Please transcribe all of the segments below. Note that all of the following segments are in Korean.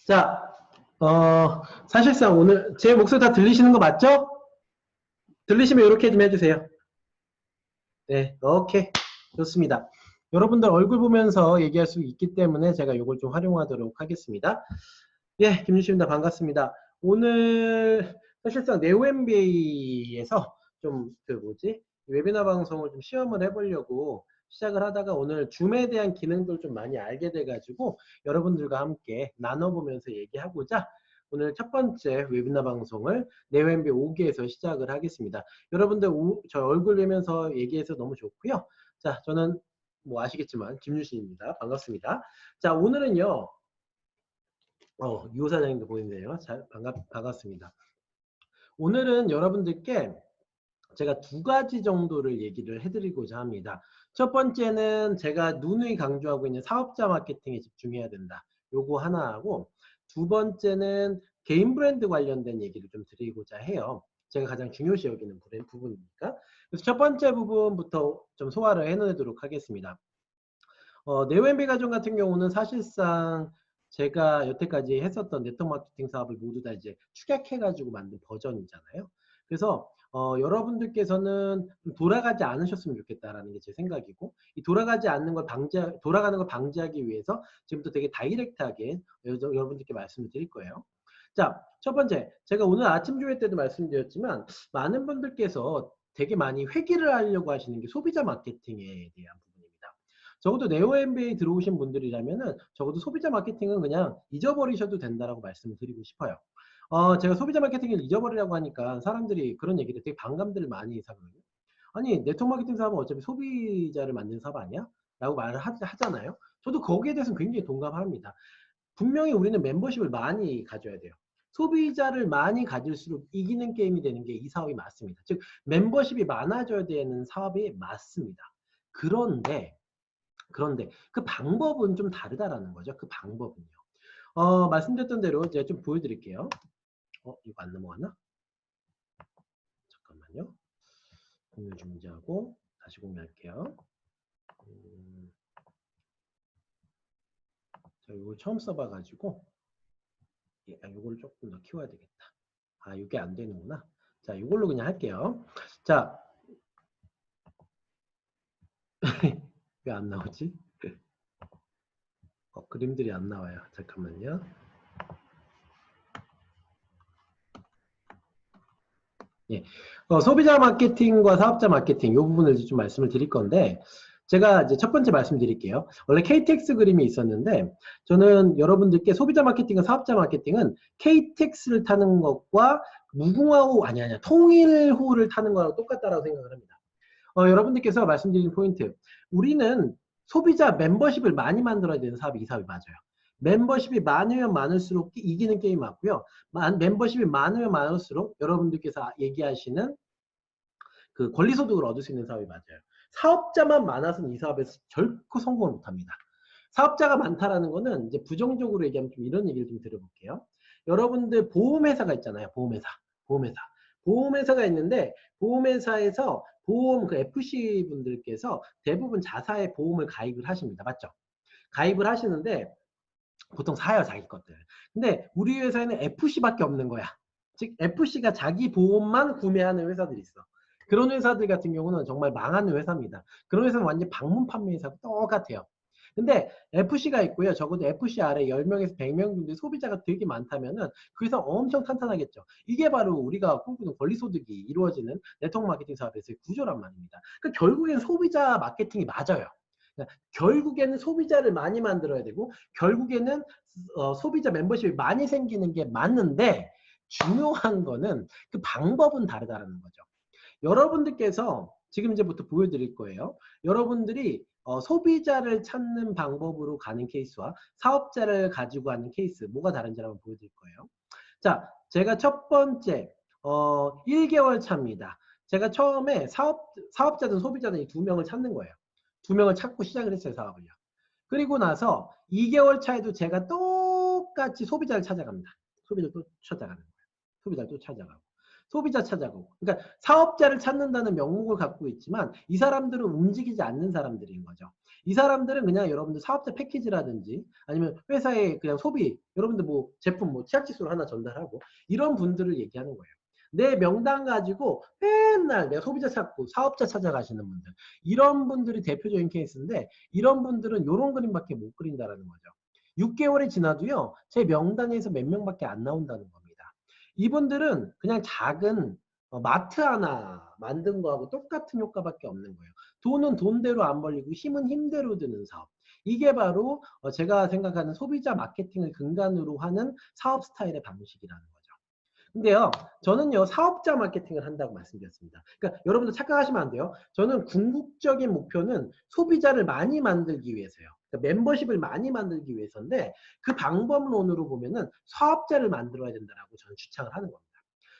자, 사실상 오늘 제 목소리 다 들리시는 거 맞죠? 들리시면 이렇게 좀 해주세요. 네, 오케이. 좋습니다. 여러분들 얼굴 보면서 얘기할 수 있기 때문에 제가 이걸 좀 활용하도록 하겠습니다. 예, 김윤식입니다. 반갑습니다. 오늘 사실상 네오MBA에서 좀 웨비나 방송을 좀 시험을 해보려고 시작을 하다가 오늘 줌에 대한 기능들 좀 많이 알게 돼가지고 여러분들과 함께 나눠보면서 얘기하고자 오늘 첫 번째 웨비나 방송을 네오MBA 5기에서 시작을 하겠습니다. 여러분들 저 얼굴 보면서 얘기해서 너무 좋고요. 자, 저는 뭐 아시겠지만 김유신입니다. 반갑습니다. 자, 오늘은요. 유 사장님도 보이네요. 반갑습니다. 오늘은 여러분들께 제가 두 가지 정도를 얘기를 해드리고자 합니다. 첫 번째는 제가 누누이 강조하고 있는 사업자 마케팅에 집중해야 된다. 요거 하나 하고, 두 번째는 개인 브랜드 관련된 얘기를 좀 드리고자 해요. 제가 가장 중요시 여기는 부분이니까. 그래서 첫 번째 부분부터 좀 소화를 해내도록 하겠습니다. 네오MBA 가정 같은 경우는 사실상 제가 여태까지 했었던 네트워크 마케팅 사업을 모두 다 이제 축약해가지고 만든 버전이잖아요. 그래서 여러분들께서는 돌아가지 않으셨으면 좋겠다라는 게 제 생각이고, 이 돌아가는 걸 방지하기 위해서 지금부터 되게 다이렉트하게 여러분들께 말씀을 드릴 거예요. 자, 첫 번째, 제가 오늘 아침 조회 때도 말씀드렸지만 많은 분들께서 되게 많이 회귀를 하려고 하시는 게 소비자 마케팅에 대한 부분입니다. 적어도 네오MBA 들어오신 분들이라면은 적어도 소비자 마케팅은 그냥 잊어버리셔도 된다라고 말씀을 드리고 싶어요. 제가 소비자 마케팅을 잊어버리라고 하니까 사람들이 그런 얘기를 되게 반감들을 많이 하거든요. 아니, 네트워크 마케팅 사업은 어차피 소비자를 만드는 사업 아니야? 라고 말을 하잖아요. 저도 거기에 대해서는 굉장히 동감합니다. 분명히 우리는 멤버십을 많이 가져야 돼요. 소비자를 많이 가질수록 이기는 게임이 되는 게 이 사업이 맞습니다. 즉 멤버십이 많아져야 되는 사업이 맞습니다. 그런데 그 방법은 좀 다르다라는 거죠. 그 방법은요. 말씀드렸던 대로 제가 좀 보여드릴게요. 이거 안 넘어갔나? 잠깐만요. 공유 중지하고 다시 공유할게요. 자, 이걸 처음 써봐가지고 이걸 조금 더 키워야 되겠다. 이게 안 되는구나. 자, 이걸로 그냥 할게요. 자, 왜 안 나오지? 그림들이 안 나와요. 잠깐만요. 예. 소비자 마케팅과 사업자 마케팅 이 부분을 좀 말씀을 드릴 건데 제가 이제 첫 번째 말씀드릴게요. 원래 KTX 그림이 있었는데 저는 여러분들께 소비자 마케팅과 사업자 마케팅은 KTX를 타는 것과 무궁화호 아니야 통일호를 타는 거랑 똑같다라고 생각을 합니다. 여러분들께서 말씀드린 포인트, 우리는 소비자 멤버십을 많이 만들어야 되는 사업이 이 사업이 맞아요. 멤버십이 많으면 많을수록 이기는 게임이 맞고요. 멤버십이 많으면 많을수록 여러분들께서 얘기하시는 그 권리소득을 얻을 수 있는 사업이 맞아요. 사업자만 많아서는 이 사업에서 결코 성공을 못합니다. 사업자가 많다라는 거는 이제 부정적으로 얘기하면 좀 이런 얘기를 좀 들어볼게요. 여러분들 보험회사가 있잖아요. 보험회사가 있는데 보험회사에서 보험 그 FC 분들께서 대부분 자사의 보험을 가입을 하십니다. 맞죠? 가입을 하시는데 보통 사요, 자기 것들. 근데 우리 회사에는 FC밖에 없는 거야. 즉 FC가 자기 보험만 구매하는 회사들이 있어. 그런 회사들 같은 경우는 정말 망하는 회사입니다. 그런 회사는 완전 방문 판매 회사하고 똑같아요. 근데 FC가 있고요. 적어도 FC 아래 10명에서 100명 정도의 소비자가 되게 많다면은 그 회사 엄청 탄탄하겠죠. 이게 바로 우리가 꿈꾸는 권리소득이 이루어지는 네트워크 마케팅 사업에서의 구조란 말입니다. 그러니까 결국엔 소비자 마케팅이 맞아요. 그러니까 결국에는 소비자를 많이 만들어야 되고 결국에는 소비자 멤버십이 많이 생기는 게 맞는데 중요한 거는 그 방법은 다르다는 거죠. 여러분들께서 지금 이제부터 보여드릴 거예요. 여러분들이 소비자를 찾는 방법으로 가는 케이스와 사업자를 가지고 가는 케이스 뭐가 다른지 한번 보여드릴 거예요. 자, 제가 첫 번째 1개월 차입니다. 제가 처음에 사업자든 소비자든 이 두 명을 찾는 거예요. 두 명을 찾고 시작을 했어요, 사업을요. 그리고 나서 2개월 차에도 제가 똑같이 소비자를 찾아갑니다. 소비자를 또 찾아가는 거예요. 소비자를 또 찾아가고. 소비자 찾아가고. 그러니까 사업자를 찾는다는 명목을 갖고 있지만 이 사람들은 움직이지 않는 사람들인 거죠. 이 사람들은 그냥 여러분들 사업자 패키지라든지 아니면 회사의 그냥 소비, 여러분들 뭐 제품 뭐 치약지수를 하나 전달하고 이런 분들을 얘기하는 거예요. 내 명단 가지고 맨날 내가 소비자 찾고 사업자 찾아가시는 분들, 이런 분들이 대표적인 케이스인데 이런 분들은 이런 그림밖에 못 그린다라는 거죠. 6개월이 지나도요, 제 명단에서 몇 명밖에 안 나온다는 겁니다. 이분들은 그냥 작은 마트 하나 만든 거하고 똑같은 효과밖에 없는 거예요. 돈은 돈대로 안 벌리고 힘은 힘대로 드는 사업. 이게 바로 제가 생각하는 소비자 마케팅을 근간으로 하는 사업 스타일의 방식이라는 거죠. 근데요, 저는요, 사업자 마케팅을 한다고 말씀드렸습니다. 그러니까 여러분들 착각하시면 안 돼요. 저는 궁극적인 목표는 소비자를 많이 만들기 위해서요. 그러니까 멤버십을 많이 만들기 위해서인데 그 방법론으로 보면은 사업자를 만들어야 된다라고 저는 주창을 하는 겁니다.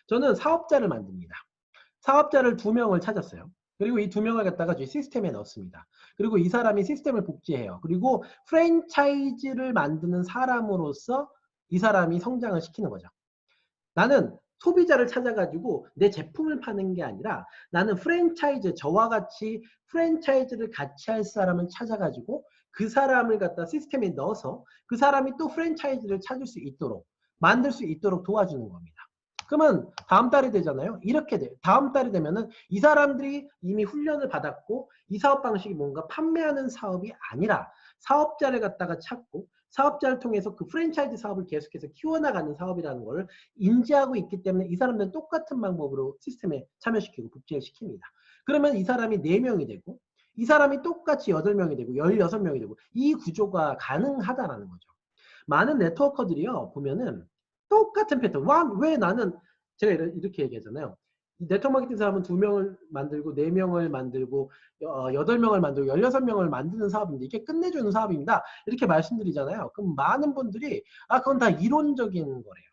저는 사업자를 만듭니다. 사업자를 2명을 찾았어요. 그리고 이 2명을 갖다가 저희 시스템에 넣습니다. 그리고 이 사람이 시스템을 복제해요. 그리고 프랜차이즈를 만드는 사람으로서 이 사람이 성장을 시키는 거죠. 나는 소비자를 찾아가지고 내 제품을 파는 게 아니라 나는 프랜차이즈, 저와 같이 프랜차이즈를 같이 할 사람을 찾아가지고 그 사람을 갖다 시스템에 넣어서 그 사람이 또 프랜차이즈를 찾을 수 있도록, 만들 수 있도록 도와주는 겁니다. 그러면 다음 달이 되잖아요. 이렇게 돼요. 다음 달이 되면은 이 사람들이 이미 훈련을 받았고 이 사업 방식이 뭔가 판매하는 사업이 아니라 사업자를 갖다가 찾고 사업자를 통해서 그 프랜차이즈 사업을 계속해서 키워나가는 사업이라는 걸 인지하고 있기 때문에 이 사람들은 똑같은 방법으로 시스템에 참여시키고 복제를 시킵니다. 그러면 이 사람이 4명이 되고 이 사람이 똑같이 8명이 되고 16명이 되고 이 구조가 가능하다라는 거죠. 많은 네트워커들이요. 보면은 똑같은 패턴. 왜 나는 제가 이렇게 얘기하잖아요. 네트워크 마케팅 사업은 2명을 만들고 4명을 만들고 8명을 만들고 16명을 만드는 사업인데 이게 끝내주는 사업입니다. 이렇게 말씀드리잖아요. 그럼 많은 분들이 그건 다 이론적인 거래요.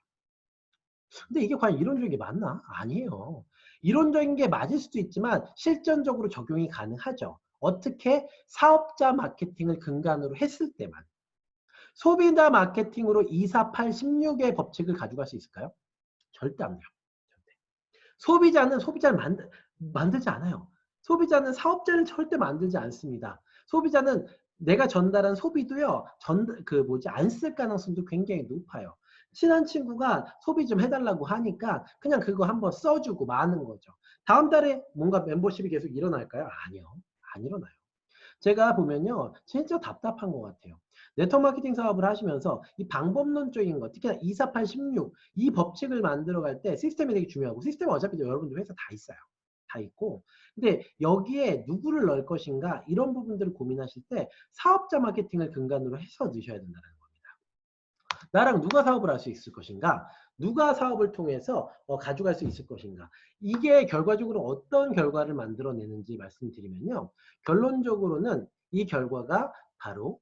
근데 이게 과연 이론적인 게 맞나? 아니에요. 이론적인 게 맞을 수도 있지만 실전적으로 적용이 가능하죠. 어떻게? 사업자 마케팅을 근간으로 했을 때만. 소비자 마케팅으로 2, 4, 8, 16의 법칙을 가져갈 수 있을까요? 절대 안 돼요. 절대. 소비자는 소비자를 만들지 않아요. 소비자는 사업자를 절대 만들지 않습니다. 소비자는 내가 전달한 소비도요, 안 쓸 가능성도 굉장히 높아요. 친한 친구가 소비 좀 해달라고 하니까 그냥 그거 한번 써주고 마는 거죠. 다음 달에 뭔가 멤버십이 계속 일어날까요? 아니요. 안 일어나요. 제가 보면요, 진짜 답답한 것 같아요. 네트워크 마케팅 사업을 하시면서 이 방법론적인 것, 특히나 248, 16, 이 법칙을 만들어갈 때 시스템이 되게 중요하고, 시스템은 어차피 여러분들 회사 다 있어요. 다 있고. 근데 여기에 누구를 넣을 것인가, 이런 부분들을 고민하실 때 사업자 마케팅을 근간으로 해서 넣으셔야 된다는 겁니다. 나랑 누가 사업을 할 수 있을 것인가? 누가 사업을 통해서 가져갈 수 있을 것인가? 이게 결과적으로 어떤 결과를 만들어내는지 말씀드리면요. 결론적으로는 이 결과가 바로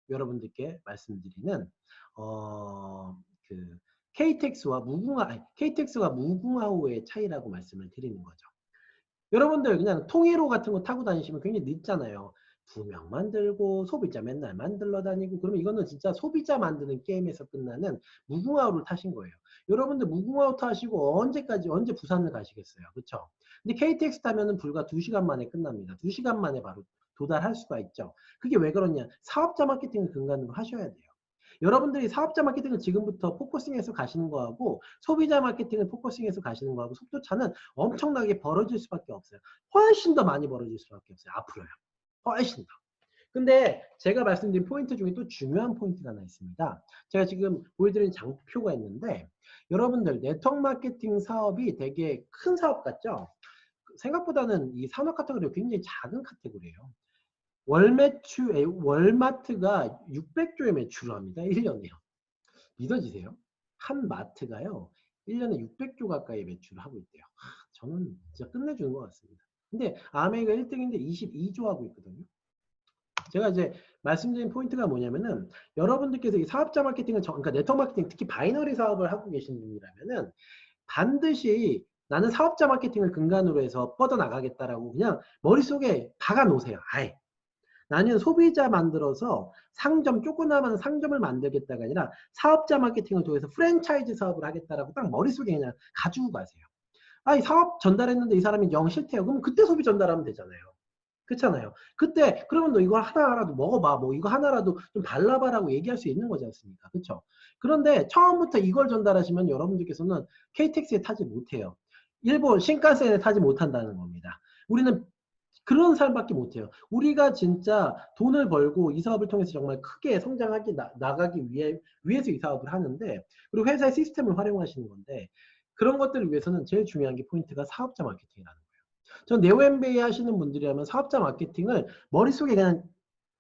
여러분들께 말씀드리는 그 KTX와 무궁화호의 차이라고 말씀을 드리는 거죠. 여러분들 그냥 통일호 같은 거 타고 다니시면 굉장히 늦잖아요. 2명 만들고 소비자 맨날 만들러 다니고 그러면 이거는 진짜 소비자 만드는 게임에서 끝나는 무궁화호를 타신 거예요. 여러분들 무궁화호 타시고 언제 부산을 가시겠어요. 그렇죠? 근데 KTX 타면은 불과 2시간 만에 끝납니다. 2시간 만에 바로 도달할 수가 있죠. 그게 왜 그러냐? 사업자 마케팅을 근간으로 하셔야 돼요. 여러분들이 사업자 마케팅을 지금부터 포커싱해서 가시는 거하고 소비자 마케팅을 포커싱해서 가시는 거하고 속도 차는 엄청나게 벌어질 수밖에 없어요. 훨씬 더 많이 벌어질 수밖에 없어요. 앞으로요. 훨씬 더. 근데 제가 말씀드린 포인트 중에 또 중요한 포인트가 하나 있습니다. 제가 지금 보여드린 장표가 있는데 여러분들 네트워크 마케팅 사업이 되게 큰 사업 같죠? 생각보다는 이 산업 카테고리가 굉장히 작은 카테고리예요. 월마트가 600조의 매출을 합니다. 1년이요. 믿어지세요? 한 마트가요. 1년에 600조 가까이 매출을 하고 있대요. 저는 진짜 끝내주는 것 같습니다. 근데 아메이가 1등인데 22조 하고 있거든요. 제가 이제 말씀드린 포인트가 뭐냐면은 여러분들께서 이 사업자 마케팅을 그러니까 네트워크 마케팅 특히 바이너리 사업을 하고 계신 분이라면은 반드시 나는 사업자 마케팅을 근간으로 해서 뻗어나가겠다라고 그냥 머릿속에 박아 놓으세요. 아예. 나는 소비자 만들어서 조그마한 상점을 만들겠다가 아니라 사업자 마케팅을 통해서 프랜차이즈 사업을 하겠다라고 딱 머릿속에 그냥 가지고 가세요. 아니 사업 전달했는데 이 사람이 영 싫대요. 그럼 그때 소비 전달하면 되잖아요. 그렇잖아요. 그때 그러면 너 이거 하나라도 먹어봐. 뭐 이거 하나라도 좀 발라봐라고 얘기할 수 있는 거지 않습니까? 그렇죠? 그런데 처음부터 이걸 전달하시면 여러분들께서는 KTX에 타지 못해요. 일본 신칸센에 타지 못한다는 겁니다. 우리는 그런 사람밖에 못해요. 우리가 진짜 돈을 벌고 이 사업을 통해서 정말 크게 성장하기 나가기 위해서 이 사업을 하는데, 그리고 회사의 시스템을 활용하시는 건데, 그런 것들을 위해서는 제일 중요한 게 포인트가 사업자 마케팅이라는 거예요. 전 네오 MBA 하시는 분들이라면 사업자 마케팅을 머릿속에 그냥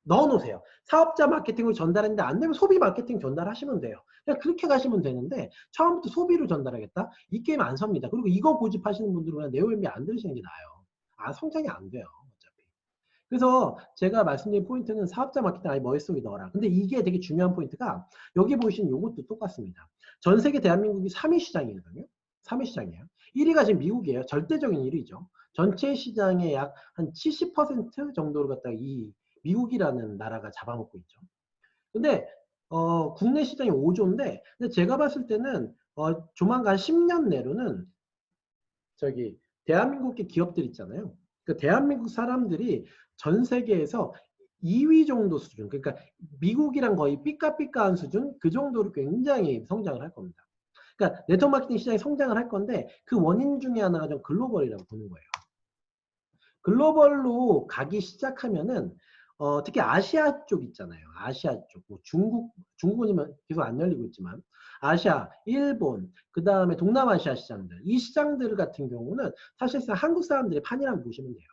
넣어놓으세요. 사업자 마케팅을 전달했는데 안 되면 소비 마케팅 전달하시면 돼요. 그냥 그렇게 가시면 되는데 처음부터 소비를 전달하겠다? 이 게임 안 섭니다. 그리고 이거 고집하시는 분들은 그냥 네오 MBA 안 들으시는 게 나아요. 성장이 안 돼요. 어차피. 그래서 제가 말씀드린 포인트는 사업자 마케팅 아예 머릿속에 넣어라. 근데 이게 되게 중요한 포인트가 여기 보시는 요것도 똑같습니다. 전 세계 대한민국이 3위 시장이거든요. 3위 시장이에요. 1위가 지금 미국이에요. 절대적인 1위죠. 전체 시장의 약 한 70% 정도를 갖다가 이 미국이라는 나라가 잡아먹고 있죠. 근데 국내 시장이 5조인데 근데 제가 봤을 때는 조만간 10년 내로는 저기 대한민국의 기업들 있잖아요. 그 대한민국 사람들이 전 세계에서 2위 정도 수준, 그러니까 미국이랑 거의 삐까삐까한 수준, 그 정도로 굉장히 성장을 할 겁니다. 그러니까 네트워크 마케팅 시장이 성장을 할 건데 그 원인 중에 하나가 좀 글로벌이라고 보는 거예요. 글로벌로 가기 시작하면은 특히 아시아 쪽 있잖아요. 아시아 쪽, 뭐 중국은 계속 안 열리고 있지만 아시아, 일본, 그 다음에 동남아시아 시장들, 이 시장들 같은 경우는 사실상 한국 사람들의 판이라고 보시면 돼요.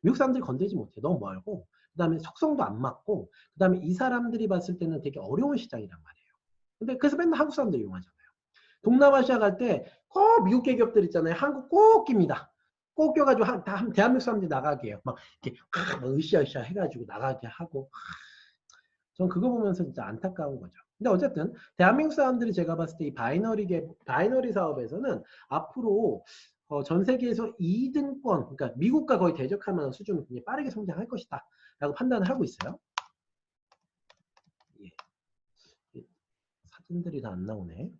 미국 사람들이 건들지 못해. 너무 멀고, 그 다음에 속성도 안 맞고, 그 다음에 이 사람들이 봤을 때는 되게 어려운 시장이란 말이에요. 근데 그래서 맨날 한국 사람들이 이용하잖아요. 동남아시아 갈 때 꼭 미국 기업들 있잖아요. 한국 꼭 낍니다. 꼭 껴가지고 대한민국 사람들이 나가게 해요. 막 이렇게 으쌰으쌰 해가지고 나가게 하고. 전 그거 보면서 진짜 안타까운 거죠. 근데 어쨌든 대한민국 사람들이 제가 봤을 때 이 바이너리 사업에서는 앞으로 전 세계에서 2등권, 그러니까 미국과 거의 대적할 만한 수준으로 굉장히 빠르게 성장할 것이다 라고 판단을 하고 있어요. 예. 사진들이 다 안 나오네.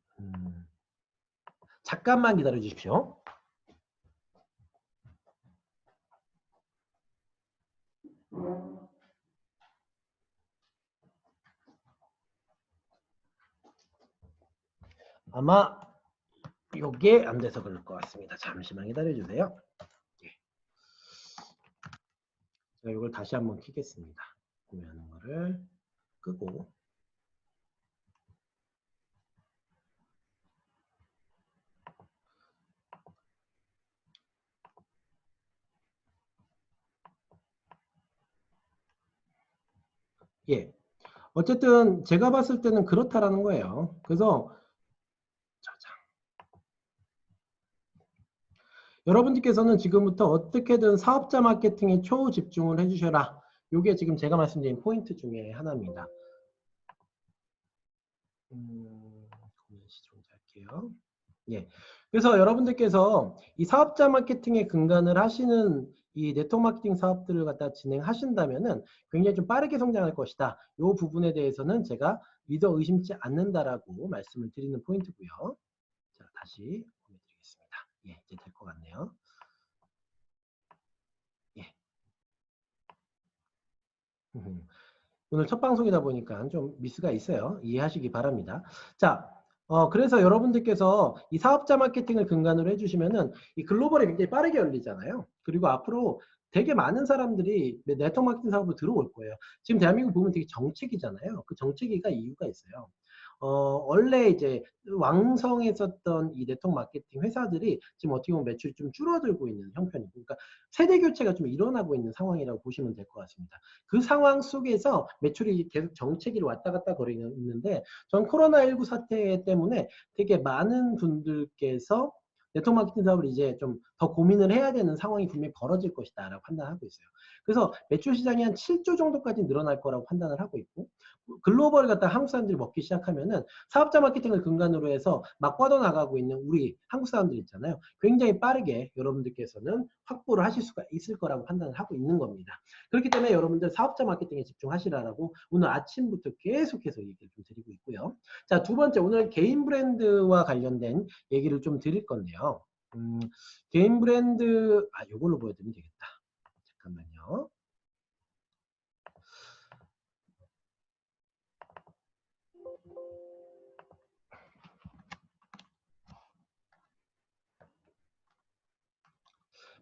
잠깐만 기다려 주십시오. 아마 이게 안 돼서 그럴 것 같습니다. 잠시만 기다려 주세요. 예. 제가 이걸 다시 한번 켜겠습니다. 구매하는 거를 끄고. 예. 어쨌든 제가 봤을 때는 그렇다라는 거예요. 그래서 여러분들께서는 지금부터 어떻게든 사업자 마케팅에 초집중을 해주셔라. 이게 지금 제가 말씀드린 포인트 중에 하나입니다. 할게요. 예. 그래서 여러분들께서 이 사업자 마케팅에 근간을 하시는 이 네트워크 마케팅 사업들을 갖다 진행하신다면은 굉장히 좀 빠르게 성장할 것이다. 이 부분에 대해서는 제가 믿어 의심치 않는다라고 말씀을 드리는 포인트고요. 자, 다시 보내드리겠습니다. 예, 이제 될 것 같네요. 예. 오늘 첫 방송이다 보니까 좀 미스가 있어요. 이해하시기 바랍니다. 자, 그래서 여러분들께서 이 사업자 마케팅을 근간으로 해주시면은 이 글로벌이 굉장히 빠르게 열리잖아요. 그리고 앞으로 되게 많은 사람들이 네트워크 마케팅 사업으로 들어올 거예요. 지금 대한민국 보면 되게 정체기잖아요. 그 정체기가 이유가 있어요. 원래 이제 왕성했었던 이 네트워크 마케팅 회사들이 지금 어떻게 보면 매출이 좀 줄어들고 있는 형편이고, 그러니까 세대 교체가 좀 일어나고 있는 상황이라고 보시면 될 것 같습니다. 그 상황 속에서 매출이 계속 정체기를 왔다 갔다 거리는 있는데, 전 코로나19 사태 때문에 되게 많은 분들께서 네트워크 마케팅 사업을 이제 좀 더 고민을 해야 되는 상황이 분명히 벌어질 것이다 라고 판단하고 있어요. 그래서 매출 시장이 한 7조 정도까지 늘어날 거라고 판단을 하고 있고, 글로벌을 갖다 한국 사람들이 먹기 시작하면은 사업자 마케팅을 근간으로 해서 막 뻗어나가고 있는 우리 한국 사람들 있잖아요. 굉장히 빠르게 여러분들께서는 확보를 하실 수가 있을 거라고 판단을 하고 있는 겁니다. 그렇기 때문에 여러분들 사업자 마케팅에 집중하시라고 오늘 아침부터 계속해서 얘기를 좀 드리고 있고요. 자, 두 번째, 오늘 개인 브랜드와 관련된 얘기를 좀 드릴 건데요. 개인 브랜드, 요걸로 보여드리면 되겠다. 잠깐만요.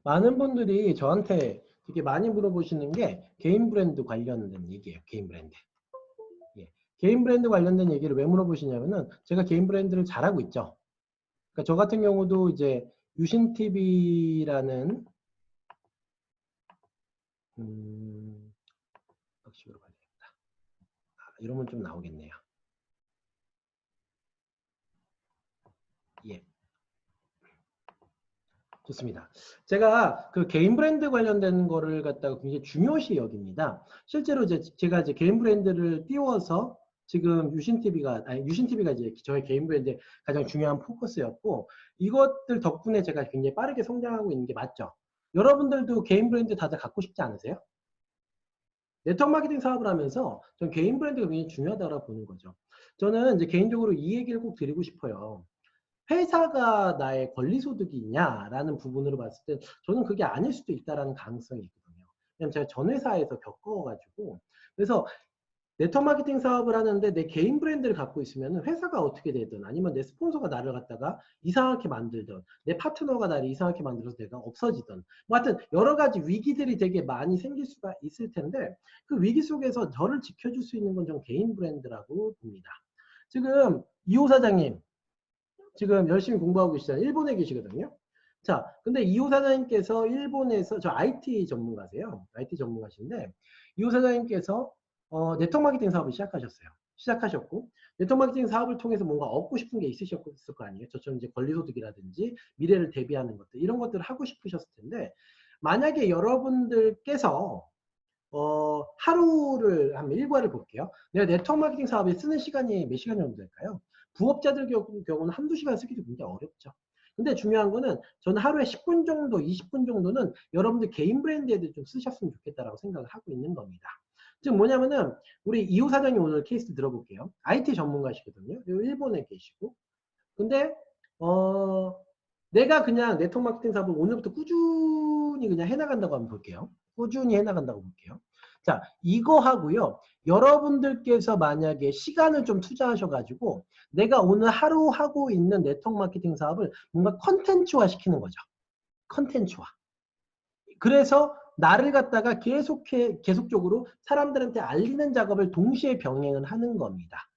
많은 분들이 저한테 되게 많이 물어보시는 게 개인 브랜드 관련된 얘기예요. 개인 브랜드. 예. 개인 브랜드 관련된 얘기를 왜 물어보시냐면은 제가 개인 브랜드를 잘하고 있죠. 그러니까 저 같은 경우도 이제 유신TV라는 박식으로 봐야 되겠다. 이러면 좀 나오겠네요. 예. 좋습니다. 제가 그 개인 브랜드 관련된 거를 갖다가 굉장히 중요시 여깁니다. 실제로 제가 이제 개인 브랜드를 띄워서 지금 유신TV가 이제 저의 개인 브랜드의 가장 중요한 포커스였고, 이것들 덕분에 제가 굉장히 빠르게 성장하고 있는 게 맞죠. 여러분들도 개인 브랜드 다들 갖고 싶지 않으세요? 네트워크 마케팅 사업을 하면서 전 개인 브랜드가 굉장히 중요하다고 보는 거죠. 저는 이제 개인적으로 이 얘기를 꼭 드리고 싶어요. 회사가 나의 권리소득이 있냐라는 부분으로 봤을 때 저는 그게 아닐 수도 있다라는 가능성이 있거든요. 왜냐면 제가 전 회사에서 겪어가지고, 그래서 네트워크 마케팅 사업을 하는데 내 개인 브랜드를 갖고 있으면 회사가 어떻게 되든, 아니면 내 스폰서가 나를 갖다가 이상하게 만들든, 내 파트너가 나를 이상하게 만들어서 내가 없어지든, 뭐 하여튼 여러 가지 위기들이 되게 많이 생길 수가 있을 텐데, 그 위기 속에서 저를 지켜줄 수 있는 건 전 개인 브랜드라고 봅니다. 지금 이호 사장님 지금 열심히 공부하고 계시잖아요. 일본에 계시거든요. 자, 근데 이호 사장님께서 일본에서, 저 IT 전문가세요. IT 전문가신데, 이호 사장님께서 네트워크 마케팅 사업을 시작하셨고, 네트워크 마케팅 사업을 통해서 뭔가 얻고 싶은 게 있으셨을 거 아니에요. 저처럼 이제 권리소득이라든지 미래를 대비하는 것들, 이런 것들을 하고 싶으셨을 텐데, 만약에 여러분들께서 하루를 한 일과를 볼게요. 내가 네트워크 마케팅 사업에 쓰는 시간이 몇 시간 정도 될까요? 부업자들 경우는 한두 시간 쓰기도 굉장히 어렵죠. 근데 중요한 거는 저는 하루에 10분 정도, 20분 정도는 여러분들 개인 브랜드에도 좀 쓰셨으면 좋겠다라고 생각을 하고 있는 겁니다. 즉 뭐냐면은 우리 이호 사장님 오늘 케이스 들어볼게요. IT 전문가시거든요. 일본에 계시고. 근데 내가 그냥 네트워크 마케팅 사업을 오늘부터 꾸준히 그냥 해나간다고 한번 볼게요. 꾸준히 해나간다고 볼게요. 자, 이거 하고요. 여러분들께서 만약에 시간을 좀 투자하셔가지고 내가 오늘 하루 하고 있는 네트워크 마케팅 사업을 뭔가 컨텐츠화 시키는 거죠. 컨텐츠화. 그래서 나를 갖다가 계속적으로 사람들한테 알리는 작업을 동시에 병행을 하는 겁니다.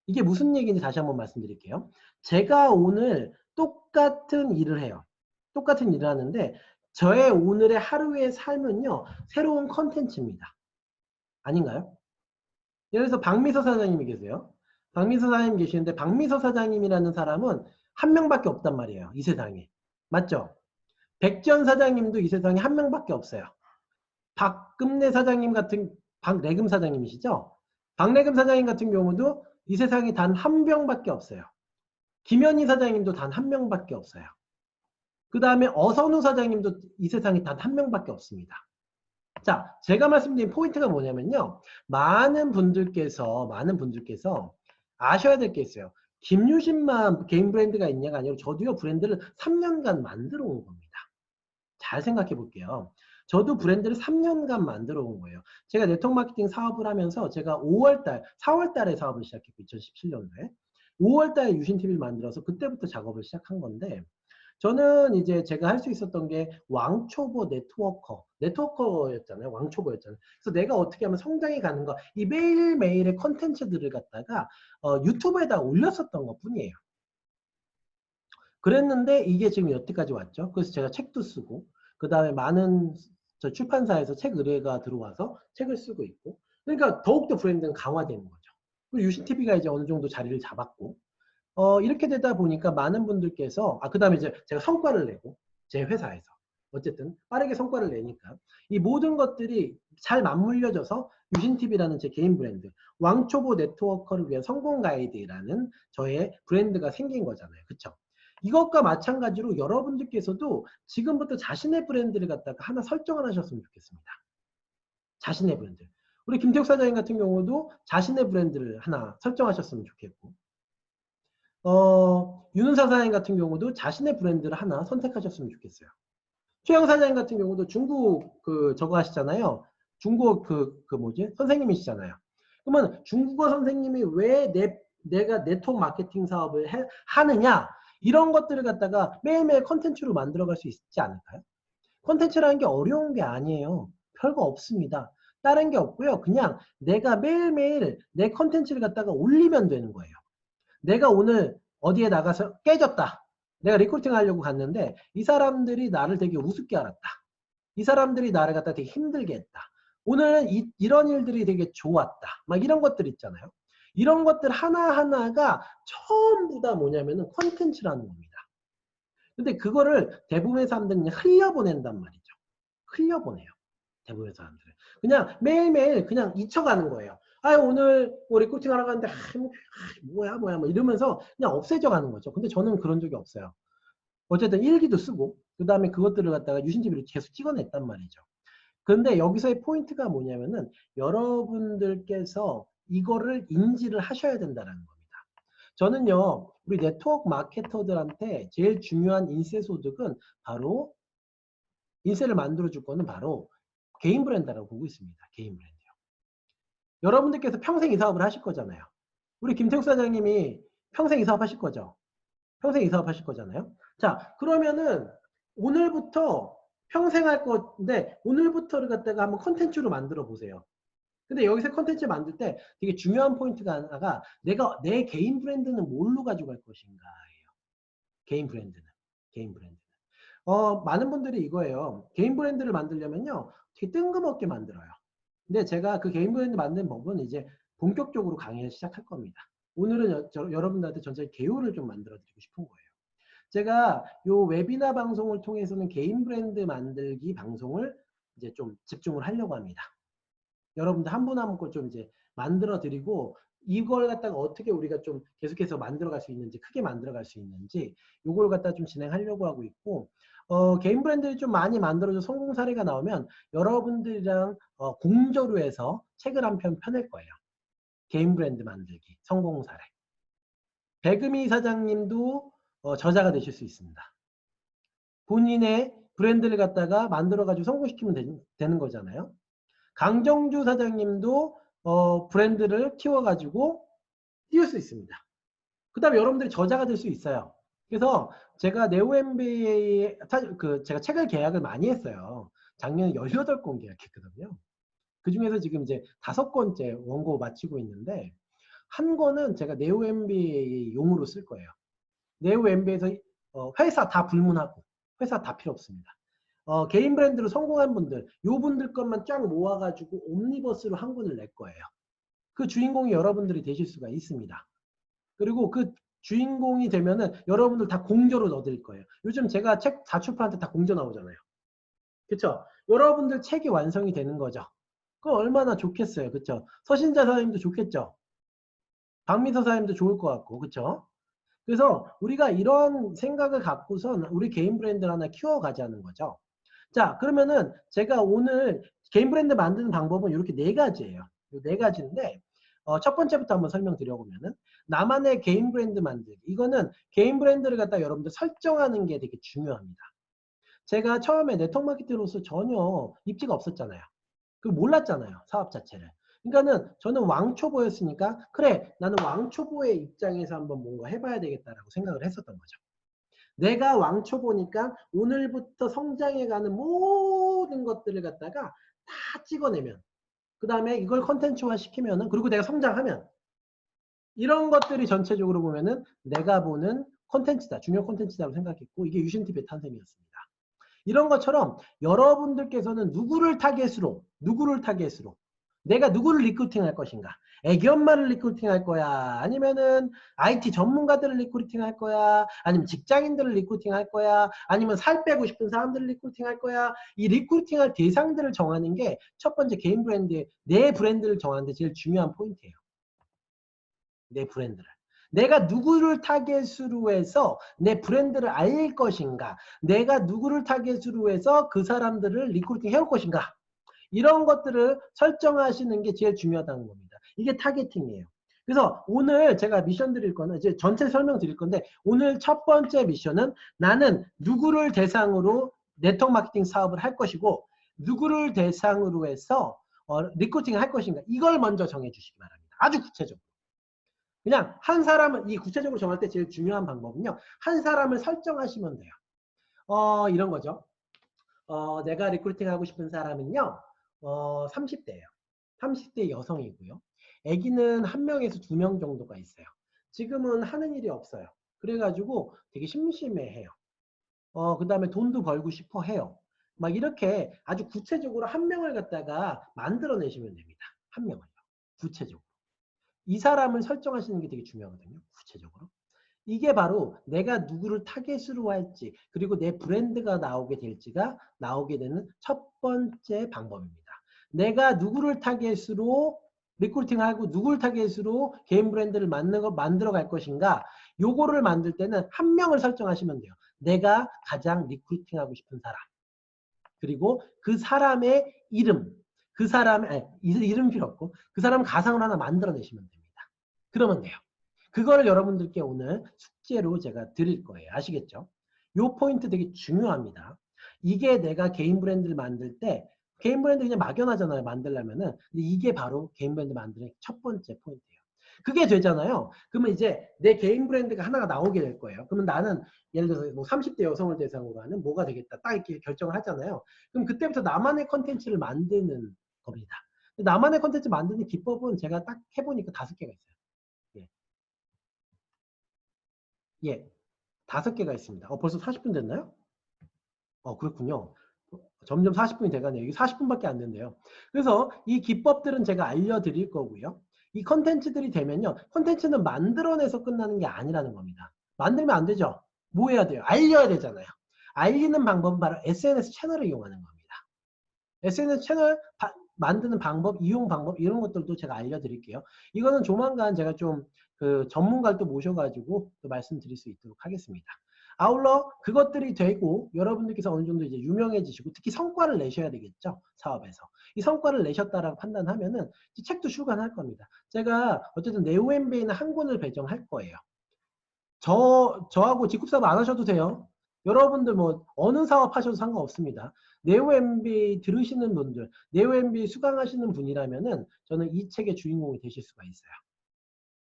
이게 무슨 얘기인지 다시 한번 말씀드릴게요. 제가 오늘 똑같은 일을 해요. 똑같은 일을 하는데 저의 오늘의 하루의 삶은요. 새로운 컨텐츠입니다. 아닌가요? 예를 들어서 박미서 사장님이 계세요. 박미서 사장님 계시는데 박미서 사장님이라는 사람은 한 명밖에 없단 말이에요. 이 세상에. 맞죠? 백지연 사장님도 이 세상에 한 명밖에 없어요. 박금래 사장님 같은, 박래금 사장님이시죠? 박래금 사장님 같은 경우도 이 세상에 단 한 명밖에 없어요. 김현희 사장님도 단 한 명밖에 없어요. 그 다음에 어선우 사장님도 이 세상에 단 한 명밖에 없습니다. 자, 제가 말씀드린 포인트가 뭐냐면요. 많은 분들께서 아셔야 될 게 있어요. 김유신만 개인 브랜드가 있냐가 아니라 저도요 브랜드를 3년간 만들어 온 겁니다. 잘 생각해 볼게요. 저도 브랜드를 3년간 만들어 온 거예요. 제가 네트워크 마케팅 사업을 하면서 제가 4월달에 사업을 시작했고 2017년도에 5월달에 유신TV를 만들어서 그때부터 작업을 시작한 건데 저는 이제 제가 할 수 있었던 게 왕초보 네트워커였잖아요. 왕초보였잖아요. 그래서 내가 어떻게 하면 성장해 가는가 이 매일매일의 컨텐츠들을 갖다가 유튜브에다 올렸었던 것 뿐이에요. 그랬는데 이게 지금 여태까지 왔죠. 그래서 제가 책도 쓰고 그 다음에 많은 출판사에서 책 의뢰가 들어와서 책을 쓰고 있고 그러니까 더욱더 브랜드는 강화되는 거죠. 그리고 유신TV가 이제 어느 정도 자리를 잡았고 이렇게 되다 보니까 많은 분들께서 그 다음에 이제 제가 성과를 내고 제 회사에서 어쨌든 빠르게 성과를 내니까 이 모든 것들이 잘 맞물려져서 유신TV라는 제 개인 브랜드 왕초보 네트워커를 위한 성공 가이드라는 저의 브랜드가 생긴 거잖아요. 그쵸? 이것과 마찬가지로 여러분들께서도 지금부터 자신의 브랜드를 갖다가 하나 설정을 하셨으면 좋겠습니다. 자신의 브랜드. 우리 김태욱 사장님 같은 경우도 자신의 브랜드를 하나 설정하셨으면 좋겠고 윤은사 사장님 같은 경우도 자신의 브랜드를 하나 선택하셨으면 좋겠어요. 최영 사장님 같은 경우도 중국 저거 하시잖아요. 중국 뭐지? 선생님이시잖아요. 그러면 중국어 선생님이 왜 내가 네트워크 마케팅 사업을 하느냐? 이런 것들을 갖다가 매일매일 컨텐츠로 만들어갈 수 있지 않을까요? 컨텐츠라는 게 어려운 게 아니에요. 별거 없습니다. 다른 게 없고요. 그냥 내가 매일매일 내 컨텐츠를 갖다가 올리면 되는 거예요. 내가 오늘 어디에 나가서 깨졌다. 내가 리크루팅 하려고 갔는데 이 사람들이 나를 되게 우습게 알았다. 이 사람들이 나를 갖다 되게 힘들게 했다. 오늘은 이런 일들이 되게 좋았다. 막 이런 것들 있잖아요. 이런 것들 하나하나가 전부 다 뭐냐면은 컨텐츠라는 겁니다. 근데 그거를 대부분의 사람들은 그냥 흘려보낸단 말이죠. 흘려보내요. 대부분의 사람들은. 그냥 매일매일 그냥 잊혀가는 거예요. 아, 오늘 뭐 리크루팅 하러 가는데 뭐야 뭐 이러면서 그냥 없애져 가는 거죠. 근데 저는 그런 적이 없어요. 어쨌든 일기도 쓰고 그 다음에 그것들을 갖다가 유심칩으로 계속 찍어냈단 말이죠. 그런데 여기서의 포인트가 뭐냐면은 여러분들께서 이거를 인지를 하셔야 된다는 겁니다. 저는요, 우리 네트워크 마케터들한테 제일 중요한 인세 소득은 바로 인세를 만들어줄 거는 바로 개인 브랜드라고 보고 있습니다. 개인 브랜드요. 여러분들께서 평생 이 사업을 하실 거잖아요. 우리 김태욱 사장님이 평생 이 사업 하실 거죠. 평생 이 사업 하실 거잖아요. 자, 그러면은 오늘부터 평생 할 건데 오늘부터를 갖다가 한번 컨텐츠로 만들어 보세요. 근데 여기서 컨텐츠 만들 때 되게 중요한 포인트가 하나가 내가 내 개인 브랜드는 뭘로 가지고 갈 것인가예요. 개인 브랜드는. 개인 브랜드는. 많은 분들이 이거예요. 개인 브랜드를 만들려면요. 되게 뜬금없게 만들어요. 근데 제가 그 개인 브랜드 만든 법은 이제 본격적으로 강의를 시작할 겁니다. 오늘은 여러분들한테 전체 개요를 좀 만들어 드리고 싶은 거예요. 제가 요 웨비나 방송을 통해서는 개인 브랜드 만들기 방송을 이제 좀 집중을 하려고 합니다. 여러분들 한 분 한 분 거 좀 이제 만들어 드리고 이걸 갖다가 어떻게 우리가 좀 계속해서 만들어 갈 수 있는지 크게 만들어 갈 수 있는지 요걸 갖다 좀 진행하려고 하고 있고 개인 브랜드를 좀 많이 만들어서 성공 사례가 나오면 여러분들이랑 공조로 해서 책을 한 편 펴낼 거예요. 개인 브랜드 만들기 성공 사례. 배금희 사장님도 저자가 되실 수 있습니다. 본인의 브랜드를 갖다가 만들어가지고 성공시키면 되는 거잖아요. 강정주 사장님도 브랜드를 키워가지고 띄울 수 있습니다. 그 다음에 여러분들이 저자가 될 수 있어요. 그래서 제가 네오MBA 제가 책을 계약을 많이 했어요. 작년에 18권 계약했거든요. 그 중에서 지금 이제 5권째 원고 마치고 있는데 한 권은 제가 네오MBA 용으로 쓸 거예요. 네오MBA에서 회사 다 불문하고 회사 다 필요 없습니다. 개인 브랜드로 성공한 분들, 요 분들 것만 쫙 모아가지고 옴니버스로 한 권을 낼 거예요. 그 주인공이 여러분들이 되실 수가 있습니다. 그리고 그 주인공이 되면은 여러분들 다 공저로 넣어드릴 거예요. 요즘 제가 책 다 출판할 때 다 공저 나오잖아요. 그쵸? 여러분들 책이 완성이 되는 거죠. 그거 얼마나 좋겠어요. 그쵸? 서신자 사장님도 좋겠죠? 박민서 사장님도 좋을 것 같고, 그쵸? 그래서 우리가 이런 생각을 갖고선 우리 개인 브랜드를 하나 키워가자는 거죠. 자, 그러면은 제가 오늘 개인 브랜드 만드는 방법은 이렇게 4가지예요. 4가지인데 첫 번째부터 한번 설명드려보면은 나만의 개인 브랜드 만들기. 이거는 개인 브랜드를 갖다 여러분들 설정하는 게 되게 중요합니다. 제가 처음에 네트워크 마케터로서 전혀 입지가 없었잖아요. 그 몰랐잖아요. 사업 자체를. 그러니까는 저는 왕초보였으니까 그래 나는 왕초보의 입장에서 한번 뭔가 해봐야 되겠다라고 생각을 했었던 거죠. 내가 왕초보니까 오늘부터 성장해가는 모든 것들을 갖다가 다 찍어내면 그 다음에 이걸 컨텐츠화 시키면은 그리고 내가 성장하면 이런 것들이 전체적으로 보면은 내가 보는 컨텐츠다. 중요 컨텐츠다고 생각했고 이게 유신TV의 탄생이었습니다. 이런 것처럼 여러분들께서는 누구를 타겟으로 내가 누구를 리크루팅 할 것인가? 애기 엄마를 리크루팅 할 거야? 아니면은 IT 전문가들을 리크루팅 할 거야? 아니면 직장인들을 리크루팅 할 거야? 아니면 살 빼고 싶은 사람들을 리크루팅 할 거야? 이 리크루팅 할 대상들을 정하는 게 첫 번째 개인 브랜드, 내 브랜드를 정하는 데 제일 중요한 포인트예요. 내 브랜드를. 내가 누구를 타겟으로 해서 내 브랜드를 알릴 것인가? 내가 누구를 타겟으로 해서 그 사람들을 리크루팅 해올 것인가? 이런 것들을 설정하시는 게 제일 중요하다는 겁니다. 이게 타겟팅이에요. 그래서 오늘 제가 미션 드릴 거는 이제 전체 설명 드릴 건데 오늘 첫 번째 미션은 나는 누구를 대상으로 네트워크 마케팅 사업을 할 것이고 누구를 대상으로 해서 리크루팅을 할 것인가 이걸 먼저 정해 주시기 바랍니다. 아주 구체적으로. 그냥 한 사람은 이 구체적으로 정할 때 제일 중요한 방법은요. 한 사람을 설정하시면 돼요. 이런 거죠. 내가 리크루팅 하고 싶은 사람은요. 30대예요. 30대 여성이고요. 아기는 1명에서 2명 정도가 있어요. 지금은 하는 일이 없어요. 그래가지고 되게 심심해해요. 그 다음에 돈도 벌고 싶어 해요. 막 이렇게 아주 구체적으로 1명을 갖다가 만들어내시면 됩니다. 1명을요. 구체적으로. 이 사람을 설정하시는 게 되게 중요하거든요. 구체적으로. 이게 바로 내가 누구를 타겟으로 할지 그리고 내 브랜드가 나오게 될지가 나오게 되는 첫 번째 방법입니다. 내가 누구를 타겟으로 리크루팅하고 누구를 타겟으로 개인 브랜드를 만들어 갈 것인가 요거를 만들 때는 1명을 설정하시면 돼요. 내가 가장 리크루팅하고 싶은 사람 그리고 그 사람의 이름 그 사람의 이름 필요 없고 그 사람 가상을 하나 만들어내시면 됩니다. 그러면 돼요. 그거를 여러분들께 오늘 숙제로 제가 드릴 거예요. 아시겠죠? 요 포인트 되게 중요합니다. 이게 내가 개인 브랜드를 만들 때 개인 브랜드 그냥 막연하잖아요. 만들려면은. 이게 바로 개인 브랜드 만드는 첫 번째 포인트예요. 그게 되잖아요. 그러면 이제 내 개인 브랜드가 하나가 나오게 될 거예요. 그러면 나는 예를 들어서 뭐 30대 여성을 대상으로 하는 뭐가 되겠다. 딱 이렇게 결정을 하잖아요. 그럼 그때부터 나만의 컨텐츠를 만드는 겁니다. 나만의 컨텐츠 만드는 기법은 제가 딱 해보니까 5개가 있어요. 예. 예. 5개가 있습니다. 벌써 40분 됐나요? 그렇군요. 점점 40분이 돼가네요. 이게 40분밖에 안 된대요. 그래서 이 기법들은 제가 알려드릴 거고요. 이 컨텐츠들이 되면요. 컨텐츠는 만들어내서 끝나는 게 아니라는 겁니다. 만들면 안 되죠. 뭐 해야 돼요? 알려야 되잖아요. 알리는 방법은 바로 SNS 채널을 이용하는 겁니다. SNS 채널 만드는 방법, 이용 방법 이런 것들도 제가 알려드릴게요. 이거는 조만간 제가 좀 그 전문가를 또 모셔가지고 또 말씀드릴 수 있도록 하겠습니다. 아울러 그것들이 되고 여러분들께서 어느 정도 이제 유명해지시고 특히 성과를 내셔야 되겠죠. 사업에서. 이 성과를 내셨다라고 판단하면은 책도 출간할 겁니다. 제가 어쨌든 네오엠베이는 한 권을 배정할 거예요. 저하고 직급사업 안 하셔도 돼요. 여러분들 뭐 어느 사업 하셔도 상관없습니다. 네오엠비 들으시는 분들, 네오엠비 수강하시는 분이라면은 저는 이 책의 주인공이 되실 수가 있어요.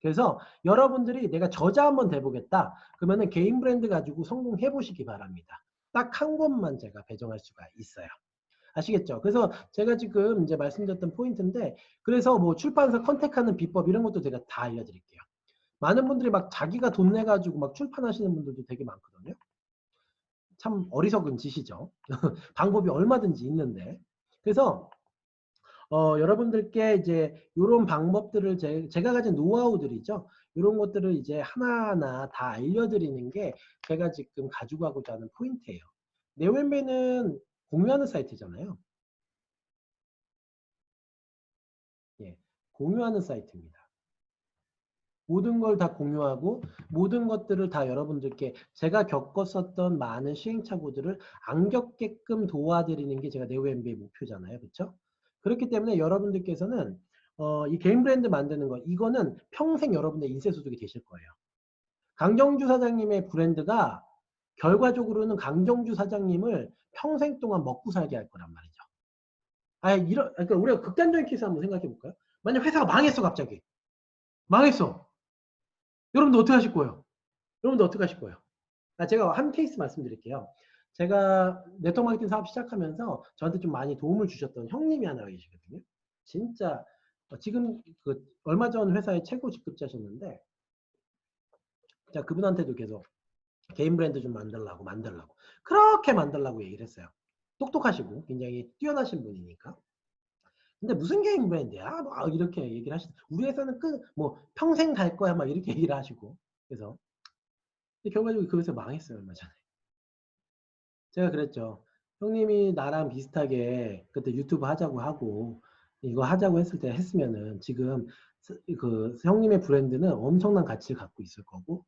그래서 여러분들이 내가 저자 한번 돼보겠다. 그러면은 개인 브랜드 가지고 성공해 보시기 바랍니다. 딱 한 권만 제가 배정할 수가 있어요. 아시겠죠? 그래서 제가 지금 이제 말씀드렸던 포인트인데, 그래서 뭐 출판사 컨택하는 비법 이런 것도 제가 다 알려드릴게요. 많은 분들이 막 자기가 돈 내가지고 막 출판하시는 분들도 되게 많거든요. 참 어리석은 짓이죠. 방법이 얼마든지 있는데. 그래서 여러분들께 이제 이런 방법들을 제가 가진 노하우들이죠. 이런 것들을 이제 하나하나 다 알려드리는 게 제가 지금 가지고 가고자 하는 포인트예요. 네오엠베는 공유하는 사이트잖아요. 예, 공유하는 사이트입니다. 모든 걸 다 공유하고 모든 것들을 다 여러분들께 제가 겪었었던 많은 시행착오들을 안 겪게끔 도와드리는 게 제가 네오엠비의 목표잖아요. 그렇죠? 그렇기 때문에 여러분들께서는 이 개인 브랜드 만드는 거 이거는 평생 여러분의 인쇄 소득이 되실 거예요. 강정주 사장님의 브랜드가 결과적으로는 강정주 사장님을 평생 동안 먹고 살게 할 거란 말이죠. 그러니까 우리가 극단적인 케이스 한번 생각해 볼까요? 만약 회사가 망했어 갑자기. 망했어. 여러분들 어떻게 하실 거예요? 여러분들 어떻게 하실 거예요? 제가 한 케이스 말씀드릴게요. 제가 네트워크 마케팅 사업 시작하면서 저한테 좀 많이 도움을 주셨던 형님이 하나 계시거든요. 진짜 지금 그 얼마 전 회사의 최고 직급자셨는데 제가 그분한테도 계속 개인 브랜드 좀 만들라고 그렇게 만들라고 얘기를 했어요. 똑똑하시고 굉장히 뛰어나신 분이니까. 근데 무슨 개인 브랜드야? 뭐 이렇게 얘기를 하시죠. 우리 회사는 뭐 평생 갈 거야 막 이렇게 얘기를 하시고. 그래서 결과적으로 그 회사 망했어요 얼마 전에. 제가 그랬죠. 형님이 나랑 비슷하게 그때 유튜브 하자고 하고 이거 하자고 했을 때 했으면은 지금 그 형님의 브랜드는 엄청난 가치를 갖고 있을 거고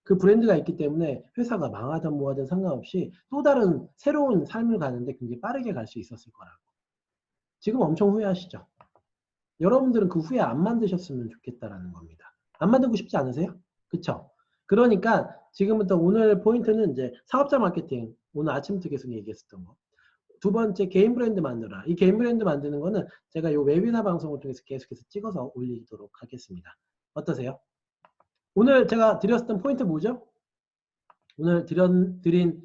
그 브랜드가 있기 때문에 회사가 망하든 뭐하든 상관없이 또 다른 새로운 삶을 가는데 굉장히 빠르게 갈 수 있었을 거라고. 지금 엄청 후회하시죠. 여러분들은 그 후에 안 만드셨으면 좋겠다라는 겁니다. 안 만들고 싶지 않으세요? 그쵸? 그러니까 지금부터 오늘 포인트는 이제 사업자 마케팅, 오늘 아침부터 계속 얘기했었던 거. 두 번째, 개인 브랜드 만들어라. 이 개인 브랜드 만드는 거는 제가 이 웨비나 방송을 통해서 계속해서 찍어서 올리도록 하겠습니다. 어떠세요? 오늘 제가 드렸던 포인트 뭐죠? 오늘 드린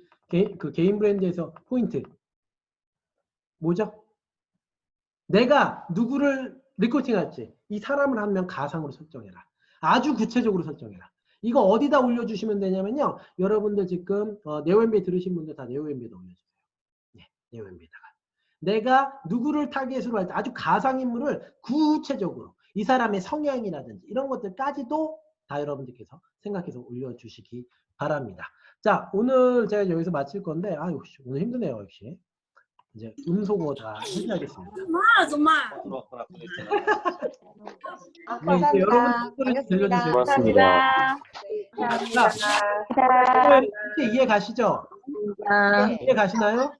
그 개인 브랜드에서 포인트 뭐죠? 내가 누구를 리크루팅할지 이 사람을 한 명 가상으로 설정해라. 아주 구체적으로 설정해라. 이거 어디다 올려주시면 되냐면요. 여러분들 지금 네오엠비에 들으신 분들 다 네오엠비에다 올려주세요. 네, 네오엠비에다가. 내가 누구를 타겟으로 할 때 아주 가상인물을 구체적으로 이 사람의 성향이라든지 이런 것들까지도 다 여러분들께서 생각해서 올려주시기 바랍니다. 자, 오늘 제가 여기서 마칠 건데 아유 오늘 힘드네요 역시. 이제 음소거 다 해줘야겠습니다. 네, 이제 여러분 들려주세요. 고맙습니다. 자, 쉽게 이해 가시죠? 이해 가시나요?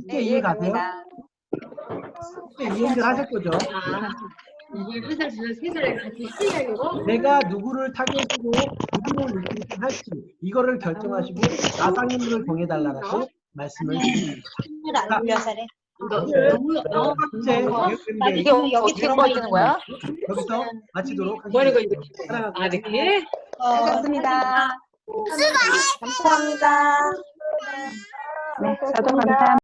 쉽게 이해 가세요? 쉽게 이해를 하실 거죠? 이게 세 살에 같이 시작이고 내가 누구를 타겟으로 누구를 리크루팅 할지 이거를 결정하시고 가상인물을 정해달라고 말씀을 드립니다. 몇 살에? 너무 여기 들어가 있는 거야? 여기서 마치도록 뭐라고 하겠습니다. 아 이렇게 반갑습니다. 감사합니다. 네, 저도 감사합니다.